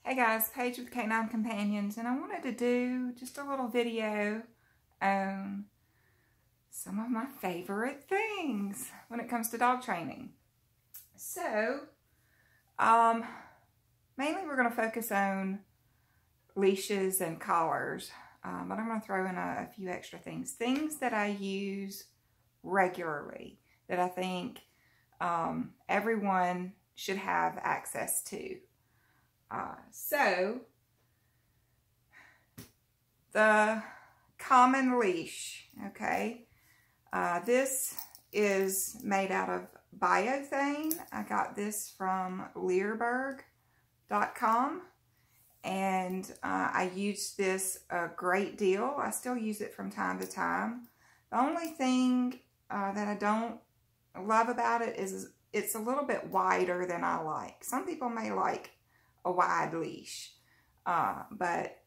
Hey guys, Paige with K9 Companions, and I wanted to do just a little video on some of my favorite things when it comes to dog training. So, mainly we're going to focus on leashes and collars, but I'm going to throw in a few extra things. Things that I use regularly that I think everyone should have access to. So, the common leash, okay, this is made out of biothane. I got this from Learberg.com, and I used this a great deal. I still use it from time to time. The only thing that I don't love about it is it's a little bit wider than I like. Some people may like a wide leash, but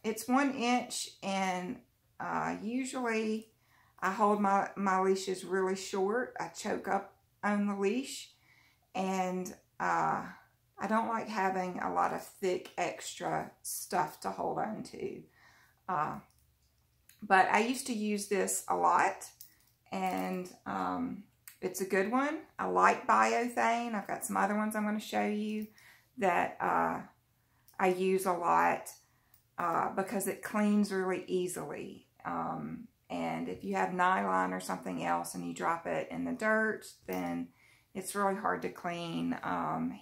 it's 1 inch, and usually I hold my leashes really short. I choke up on the leash, and I don't like having a lot of thick extra stuff to hold on to. But I used to use this a lot, and it's a good one. I like biothane. I've got some other ones I'm going to show you that I use a lot because it cleans really easily. And if you have nylon or something else and you drop it in the dirt, then it's really hard to clean.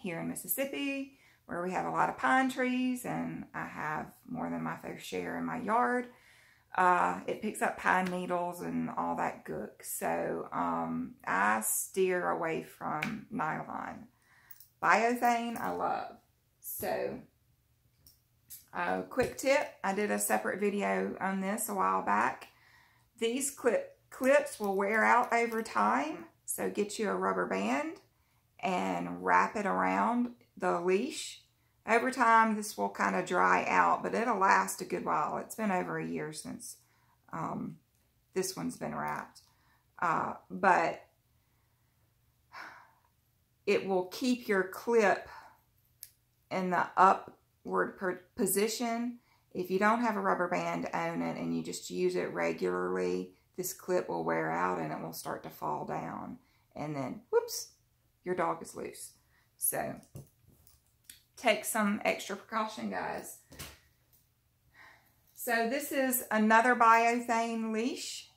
Here in Mississippi, where we have a lot of pine trees, and I have more than my fair share in my yard, it picks up pine needles and all that gook. So I steer away from nylon. Biothane I love. So, quick tip, I did a separate video on this a while back. These clips will wear out over time, so get you a rubber band and wrap it around the leash. Over time, this will kind of dry out, but it'll last a good while. It's been over a year since this one's been wrapped. But it will keep your clip in the upward position. If you don't have a rubber band on it and you just use it regularly, this clip will wear out and it will start to fall down. And then, whoops, your dog is loose. So, take some extra precaution, guys. So, this is another biothane leash.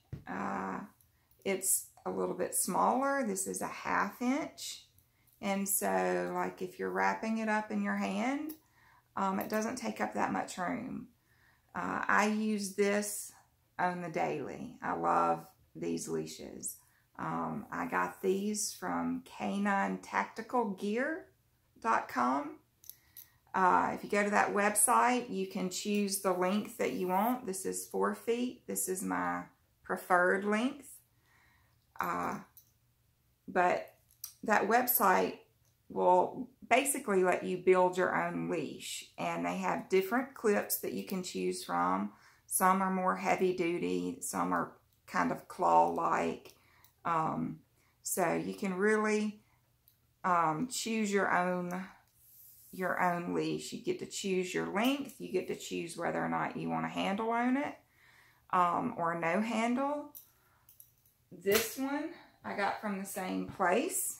It's a little bit smaller. This is a 1/2 inch. And so, like, if you're wrapping it up in your hand, it doesn't take up that much room. I use this on the daily. I love these leashes. I got these from K9TacticalGear.com. If you go to that website, you can choose the length that you want. This is 4 feet. This is my preferred length. But that website will basically let you build your own leash, and they have different clips that you can choose from. Some are more heavy duty, some are kind of claw-like. So you can really choose your own leash. You get to choose your length. You get to choose whether or not you want a handle on it or no handle. This one I got from the same place.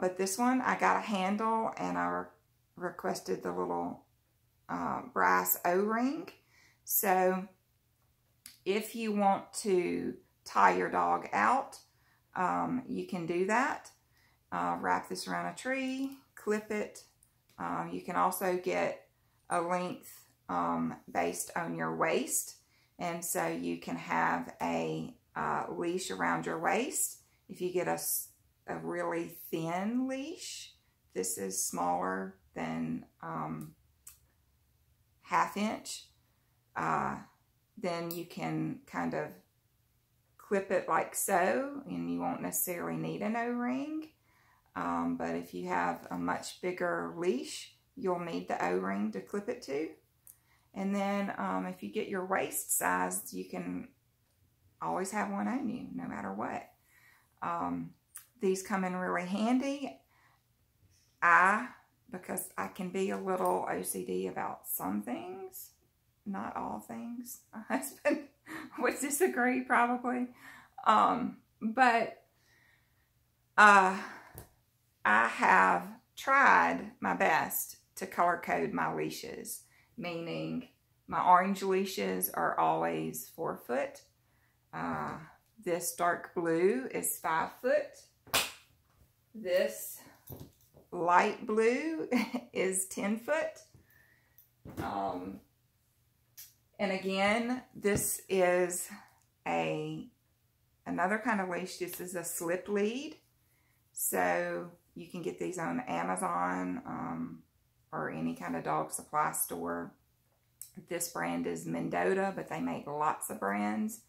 But this one, I got a handle, and I requested the little brass O-ring. So, if you want to tie your dog out, you can do that. Wrap this around a tree, clip it. You can also get a length based on your waist. And so, you can have a leash around your waist. If you get a really thin leash, this is smaller than 1/2 inch, then you can kind of clip it like so, and you won't necessarily need an O-ring. But if you have a much bigger leash, you'll need the O-ring to clip it to. And then if you get your waist size, you can always have one on you, no matter what. These come in really handy. I because I can be a little OCD about some things, not all things. My husband would disagree probably. But I have tried my best to color code my leashes, meaning my orange leashes are always 4 foot. This dark blue is 5 foot. This light blue is 10 foot. And again, this is another kind of leash. This is a slip lead. So you can get these on Amazon or any kind of dog supply store. This brand is Mendota, but they make lots of brands.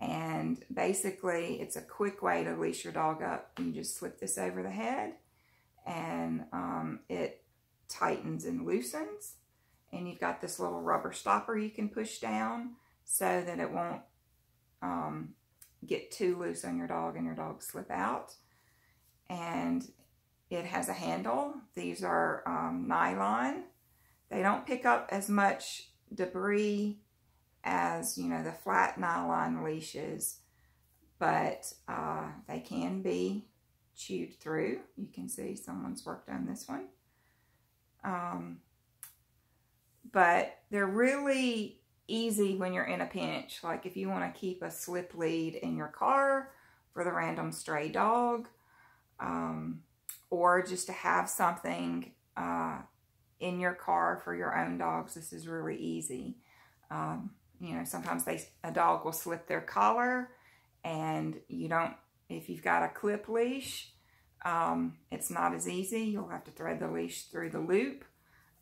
And basically, it's a quick way to leash your dog up. You just slip this over the head, and it tightens and loosens. And you've got this little rubber stopper you can push down so that it won't get too loose on your dog and your dog slip out. And it has a handle. These are nylon. They don't pick up as much debris as, you know, the flat nylon leashes, but they can be chewed through. You can see someone's worked on this one. But they're really easy when you're in a pinch. Like if you want to keep a slip lead in your car for the random stray dog, or just to have something in your car for your own dogs, this is really easy. You know, sometimes a dog will slip their collar, and you don't, if you've got a clip leash, it's not as easy. You'll have to thread the leash through the loop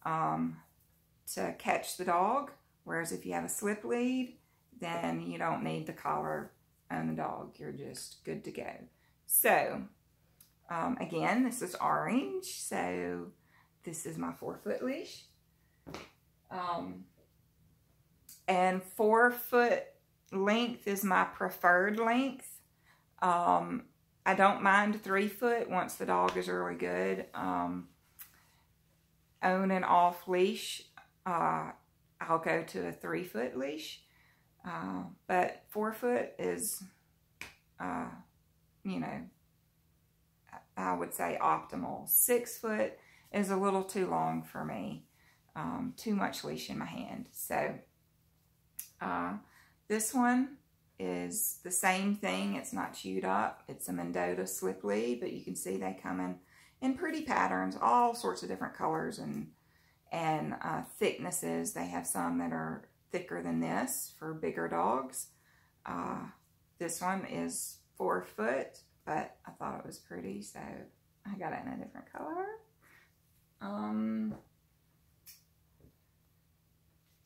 to catch the dog. Whereas if you have a slip lead, then you don't need the collar on the dog. You're just good to go. So, again, this is orange. So this is my 4 foot leash. And 4 foot length is my preferred length. I don't mind 3 foot once the dog is really good. On and off leash, I'll go to a 3 foot leash. But 4 foot is, you know, I would say optimal. 6 foot is a little too long for me. Too much leash in my hand. So this one is the same thing. It's not chewed up. It's a Mendota slip lead, but you can see they come in pretty patterns, all sorts of different colors and thicknesses. They have some that are thicker than this for bigger dogs. This one is 4 foot, but I thought it was pretty, so I got it in a different color.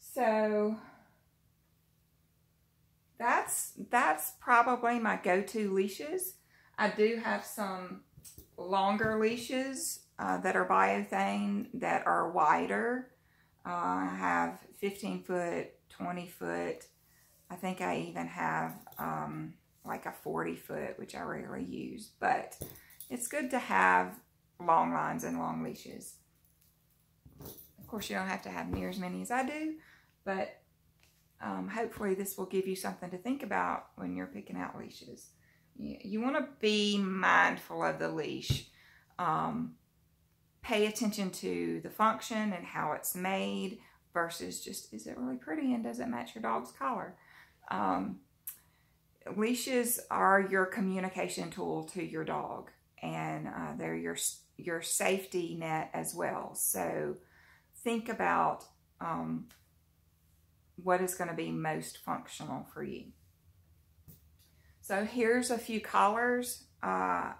So that's probably my go-to leashes. I do have some longer leashes that are Biothane that are wider. I have 15 foot, 20 foot. I think I even have like a 40 foot, which I rarely use, but it's good to have long lines and long leashes. Of course, you don't have to have near as many as I do, but hopefully this will give you something to think about when you're picking out leashes. You want to be mindful of the leash. Pay attention to the function and how it's made versus just, is it really pretty and does it match your dog's collar? Leashes are your communication tool to your dog, and they're your safety net as well. So think about what is going to be most functional for you. So here's a few collars. I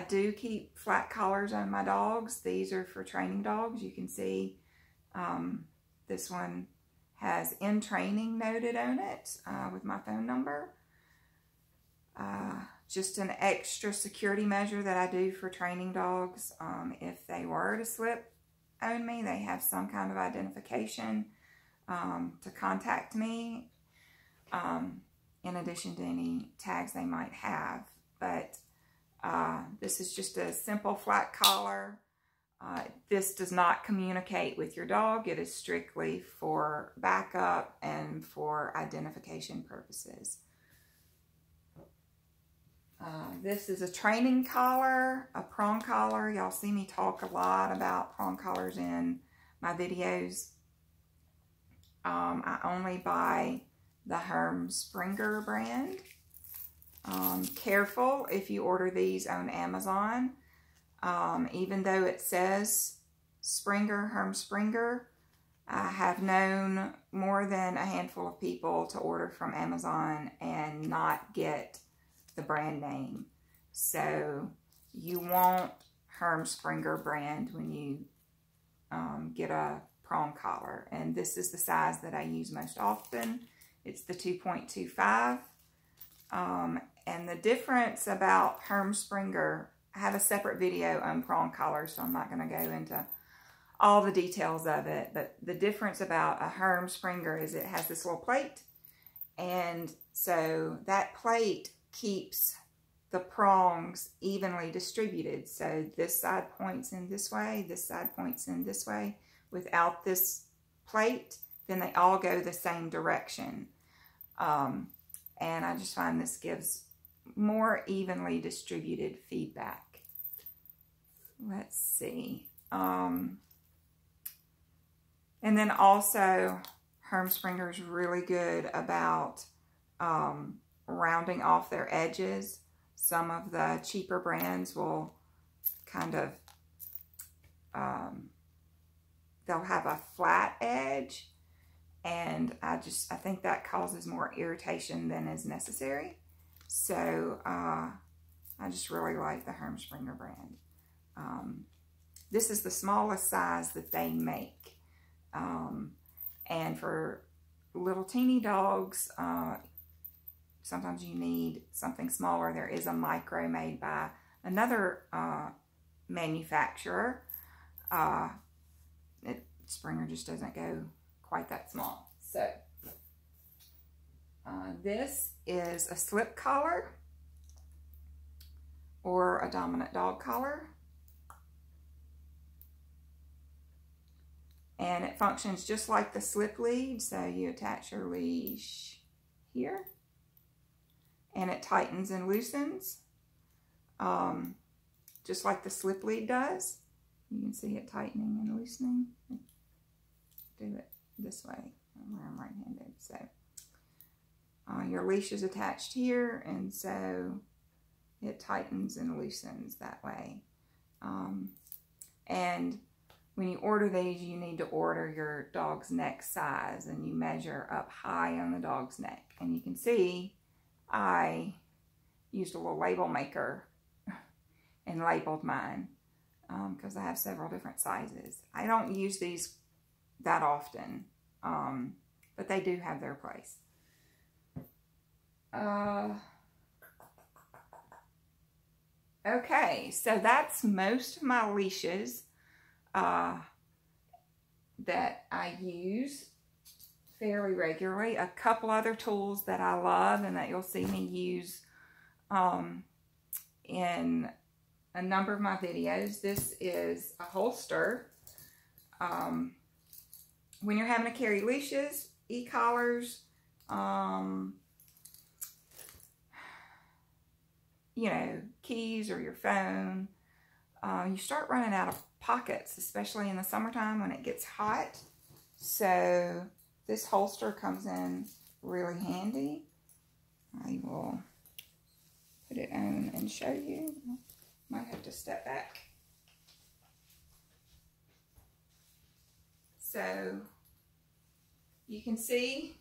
do keep flat collars on my dogs. These are for training dogs. You can see this one has in training noted on it with my phone number. Just an extra security measure that I do for training dogs. If they were to slip on me, they have some kind of identification to contact me, in addition to any tags they might have. But this is just a simple flat collar. This does not communicate with your dog. It is strictly for backup and for identification purposes. This is a training collar, a prong collar. Y'all see me talk a lot about prong collars in my videos. I only buy the Herm Sprenger brand. Careful if you order these on Amazon. Even though it says Sprenger, Herm Sprenger, I have known more than a handful of people to order from Amazon and not get the brand name. So you want Herm Sprenger brand when you get a prong collar. And this is the size that I use most often. It's the 2.25. And the difference about Herm Sprenger, I have a separate video on prong collars, so I'm not going to go into all the details of it. But the difference about a Herm Sprenger is it has this little plate. And so that plate keeps the prongs evenly distributed. So this side points in this way, this side points in this way. Without this plate, then they all go the same direction. And I just find this gives more evenly distributed feedback. Let's see. And then also, Herm Sprenger is really good about rounding off their edges. Some of the cheaper brands will kind of, they'll have a flat edge, and I think that causes more irritation than is necessary. So I just really like the Herm Sprenger brand. This is the smallest size that they make. And for little teeny dogs, sometimes you need something smaller. There is a micro made by another manufacturer. Sprenger just doesn't go quite that small. So this is a slip collar or a dominant dog collar. And it functions just like the slip lead. So you attach your leash here and it tightens and loosens just like the slip lead does. You can see it tightening and loosening. Do it this way where I'm right-handed. So your leash is attached here, and so it tightens and loosens that way. And when you order these, you need to order your dog's neck size, and you measure up high on the dog's neck. And you can see I used a little label maker and labeled mine because I have several different sizes. I don't use these that often, but they do have their place. Okay, so that's most of my leashes that I use fairly regularly. A couple other tools that I love and that you'll see me use in a number of my videos. This is a holster. When you're having to carry leashes, e-collars, you know, keys or your phone, you start running out of pockets, especially in the summertime when it gets hot. So this holster comes in really handy. I will put it on and show you. Might have to step back. So you can see,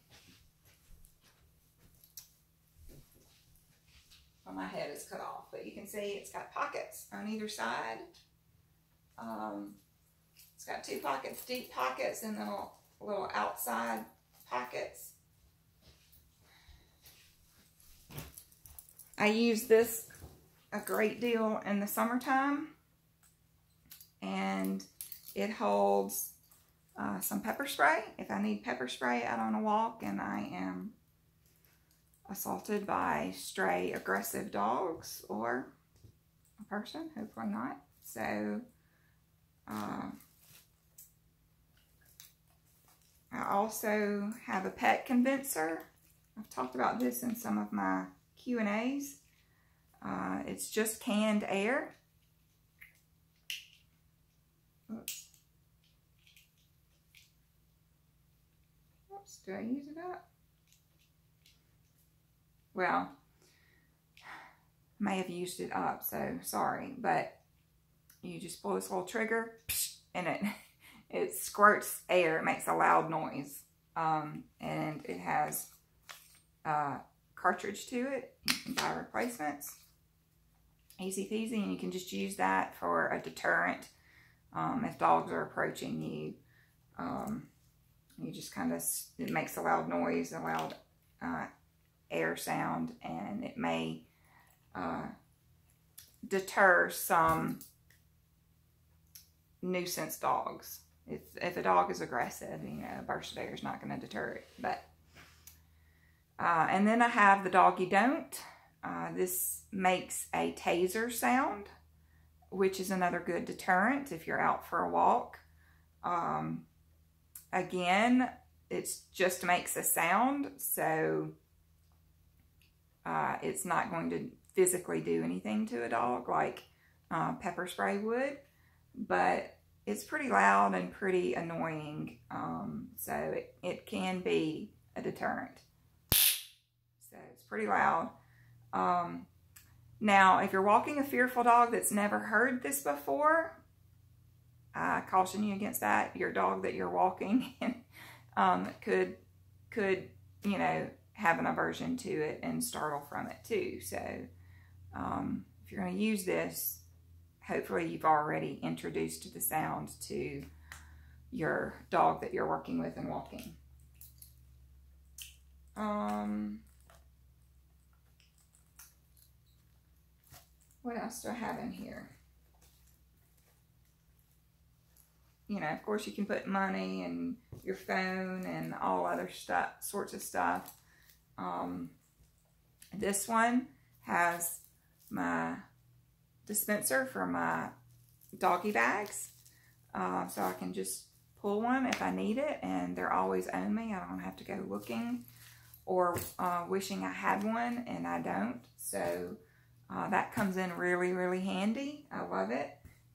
well, my head is cut off, but you can see it's got pockets on either side. It's got two pockets, deep pockets, and then little outside pockets. I use this a great deal in the summertime, and it holds some pepper spray. If I need pepper spray out on a walk and I am assaulted by stray aggressive dogs or a person, hopefully not. So I also have a pet convincer. I've talked about this in some of my Q&As. It's just canned air. Oops. Oops, did I use it up? Well, may have used it up, so sorry, but you just pull this little trigger and it squirts air. It makes a loud noise, and it has a cartridge to it. You can buy replacements, easy peasy, and you can just use that for a deterrent if dogs are approaching you. You just kind of, it makes a loud noise, a loud air sound, and it may deter some nuisance dogs. If a dog is aggressive, you know, a burst of air is not going to deter it. But and then I have the Doggy Don't. This makes a taser sound, which is another good deterrent if you're out for a walk. Again, it's just makes a sound, so it's not going to physically do anything to a dog like pepper spray would, but it's pretty loud and pretty annoying, so it can be a deterrent. So it's pretty loud. Now, if you're walking a fearful dog that's never heard this before, I caution you against that. Your dog that you're walking could you know, have an aversion to it and startle from it too. So if you're going to use this, hopefully you've already introduced the sound to your dog that you're working with and walking. What else do I have in here? You know, of course you can put money and your phone and all other sorts of stuff. This one has my dispenser for my doggy bags. So I can just pull one if I need it, and they're always on me. I don't have to go looking or wishing I had one, and I don't. So that comes in really, really handy. I love it.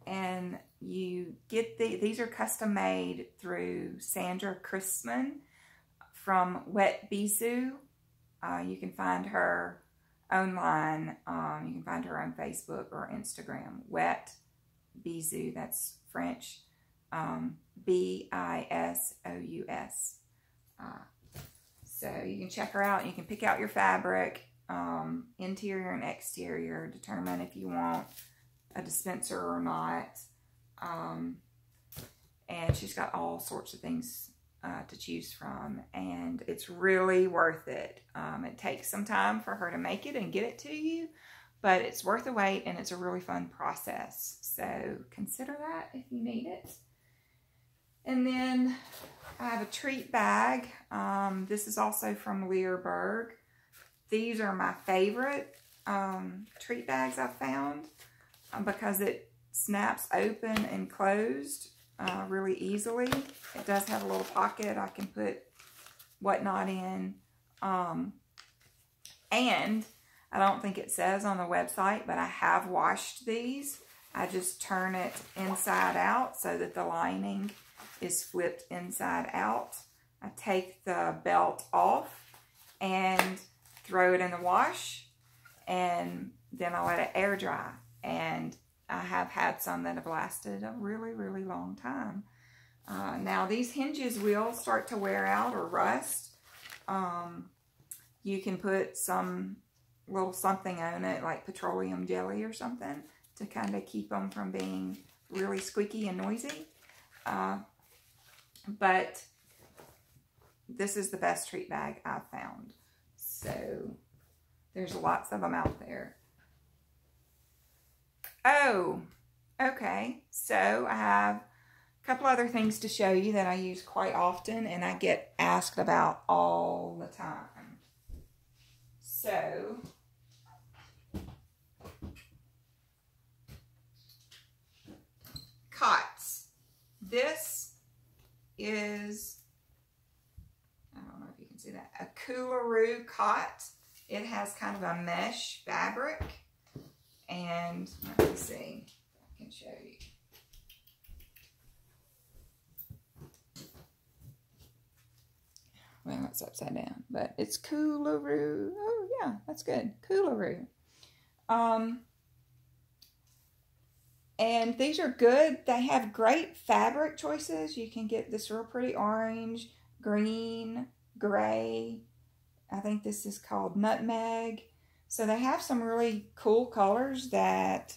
And you get these are custom made through Sandra Christman from Wet Bisou. You can find her online. You can find her on Facebook or Instagram. Wet Bisou, that's French. B-I-S-O-U-S. So you can check her out and you can pick out your fabric, interior and exterior, determine if you want a dispenser or not. And she's got all sorts of things to choose from, and it's really worth it. It takes some time for her to make it and get it to you, but it's worth the wait, and it's a really fun process. So consider that if you need it. And then I have a treat bag. This is also from Learberg. These are my favorite treat bags I've found because it snaps open and closed really easily. It does have a little pocket I can put whatnot in. And I don't think it says on the website, but I have washed these. I just turn it inside out so that the lining is flipped inside out. I take the belt off and throw it in the wash, and then I let it air dry. And I have had some that have lasted a really, really long time. Now these hinges will start to wear out or rust. You can put some little something on it, like petroleum jelly or something, to kind of keep them from being really squeaky and noisy. But this is the best treat bag I've found. So there's lots of them out there. Oh, okay. So I have a couple other things to show you that I use quite often and I get asked about all the time. So cots. This is, I don't know if you can see that, a Coolaroo Cot. It has kind of a mesh fabric. And let me see, I can show you. Well, it's upside down, but it's Coolaroo. Oh, yeah, that's good. Coolaroo. And these are good. They have great fabric choices. You can get this real pretty orange, green, gray. I think this is called nutmeg. So they have some really cool colors that,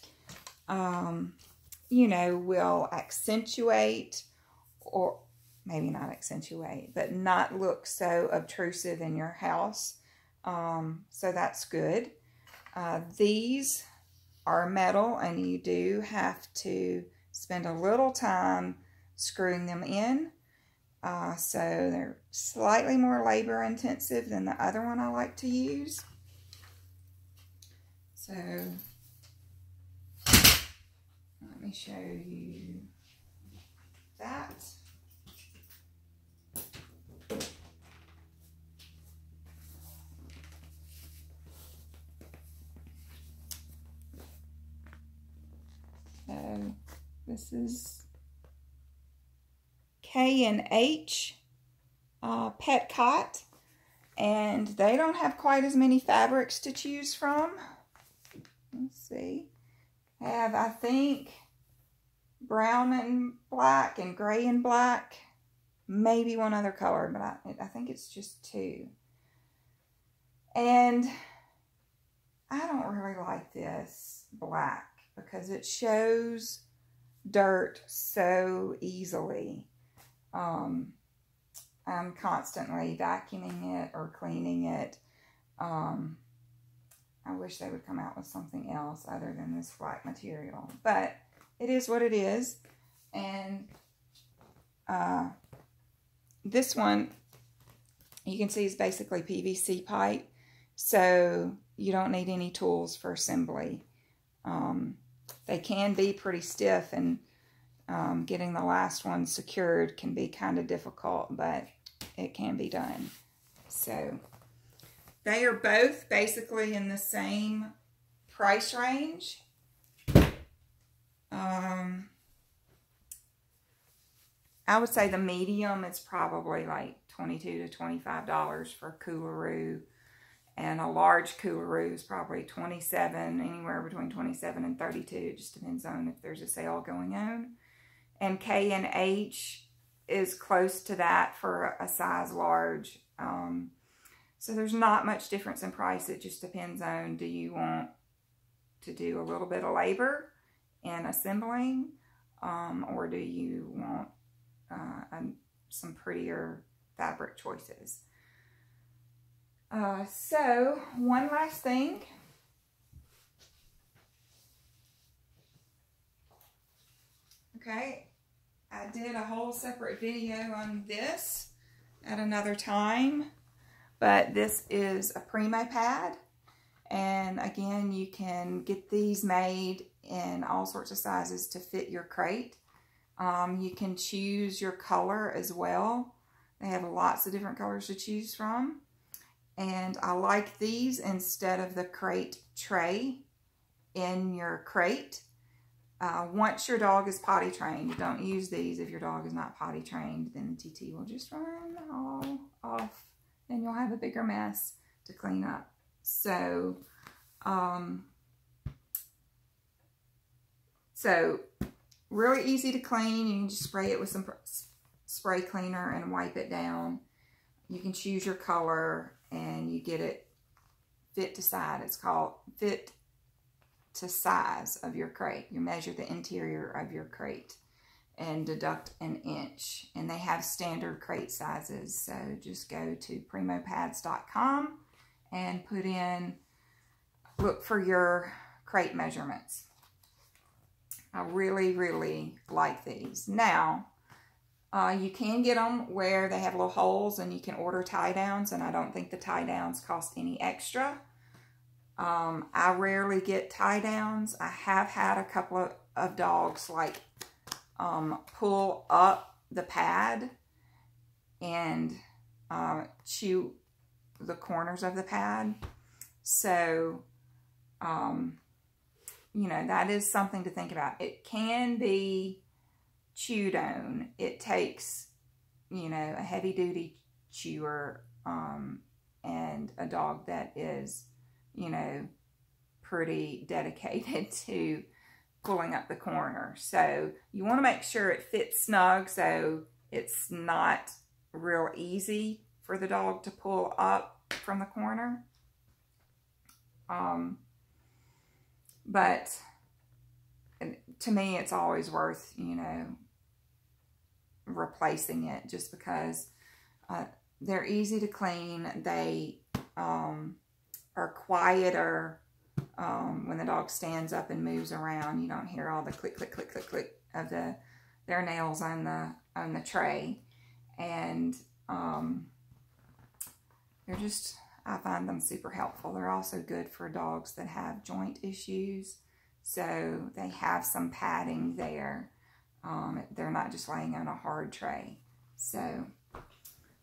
you know, will accentuate, or maybe not accentuate, but not look so obtrusive in your house. So that's good. These are metal, and you do have to spend a little time screwing them in. So they're slightly more labor intensive than the other one I like to use. So let me show you that. So this is K&H Pet Cot, and they don't have quite as many fabrics to choose from. Let's see. They have, I think, brown and black and gray and black. Maybe one other color, but I think it's just two. And I don't really like this black because it shows dirt so easily. I'm constantly vacuuming it or cleaning it. I wish they would come out with something else other than this black material, but it is what it is. And this one, you can see, is basically PVC pipe, so you don't need any tools for assembly. They can be pretty stiff, and getting the last one secured can be kind of difficult, but it can be done. So they are both basically in the same price range. I would say the medium is probably like $22 to $25 for Coolaroo, and a large Coolaroo is probably $27, anywhere between $27 and $32. It just depends on if there's a sale going on. And K&H is close to that for a size large. So there's not much difference in price. It just depends on, do you want to do a little bit of labor in assembling, or do you want some prettier fabric choices. So one last thing. Okay, I did a whole separate video on this at another time, but this is a Primo pad, and again, you can get these made in all sorts of sizes to fit your crate. You can choose your color as well. They have lots of different colors to choose from. And I like these instead of the crate tray in your crate. Once your dog is potty trained, don't use these. If your dog is not potty trained, then the TT will just run all off, and you'll have a bigger mess to clean up. So, really easy to clean. You can just spray it with some spray cleaner and wipe it down. You can choose your color, and you get it fit to size. It's called fit to size of your crate. You measure the interior of your crate and deduct an inch. And they have standard crate sizes. So just go to primopads.com and put in, look for your crate measurements. I really, really like these. Now, you can get them where they have little holes, and you can order tie downs, and I don't think the tie downs cost any extra. I rarely get tie downs. I have had a couple of dogs like pull up the pad and chew the corners of the pad. So, you know, that is something to think about. It can be chewed on. It takes, you know, a heavy duty chewer and a dog that is, you know, pretty dedicated to pulling up the corner. So you want to make sure it fits snug so it's not real easy for the dog to pull up from the corner. But to me, it's always worth, you know, replacing it just because they're easy to clean. They are quieter when the dog stands up and moves around. You don't hear all the click, click, click, click, click of their nails on the tray. And they're just, I find them super helpful. They're also good for dogs that have joint issues. So they have some padding there. They're not just laying on a hard tray. So,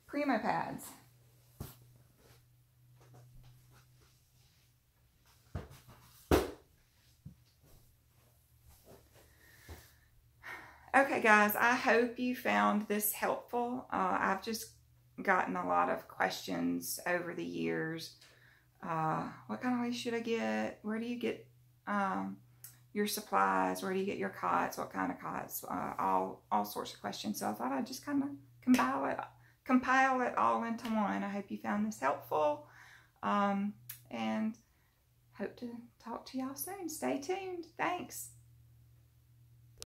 Primo pads. Okay guys, I hope you found this helpful. I've just gotten a lot of questions over the years. What kind of leash should I get? Where do you get your supplies? Where do you get your cots? What kind of cots? All sorts of questions. So I thought I'd just kind of compile it all into one. I hope you found this helpful. And hope to talk to y'all soon. Stay tuned. Thanks.